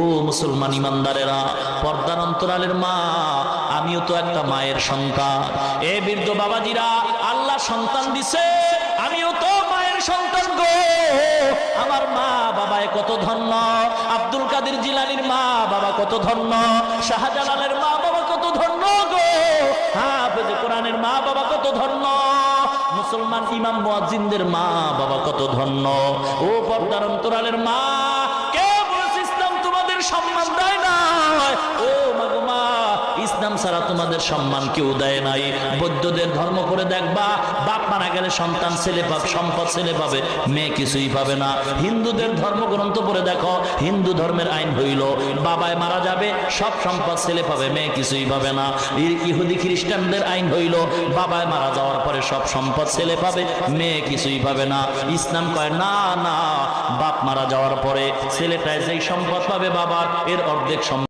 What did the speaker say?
ও মুসলমান ইমানদারেরা, পর্দার অন্তরালের মা, আমিও তো একটা মায়ের সন্তান। এ বৃদ্ধ বাবাজিরা, আল্লাহ সন্তান দিছে, আমিও তো মায়ের সন্তান গো। আমার মা বাবায় কত ধন্য, আব্দুল কাদের জিলানীর মা বাবা কত ধন্য, শাহজালালের মা বাবা কত ধন্য গো, হাফেজ কোরআনের মা বাবা কত ধন্য, মুসলমান ইমাম মুয়াজ্জিনদের মা বাবা কত ধন্য। ও পর্দার অন্তরালের মা, কে বলেছে ইসলাম তোমাদের সম্মান দেয় না? ও মাগো মা, ইসলাম ছাড়া তোমাদের সম্মান কেউ দেয় নাই। বৌদ্ধদের ধর্ম করে দেখবা, বাপ মারা গেলে সন্তান ছেলে পাবে, সম্পদ ছেলে পাবে, মেয়ে কিছুই পাবে না। হিন্দুদের ধর্মগ্রন্থ পড়ে দেখো, হিন্দু ধর্মের আইন হইল বাবায় মারা যাবে, সব সম্পদ ছেলে পাবে, মেয়ে কিছুই পাবে না। ইহুদি খ্রিস্টানদের আইন হইল বাবায় মারা যাওয়ার পরে সব সম্পদ ছেলে পাবে, মেয়ে কিছুই পাবে না। ইসলাম কয় না না, বাপ মারা যাওয়ার পরে ছেলেটায় যেই সম্পদ পাবে বাবার, এর অর্ধেক সম্পদ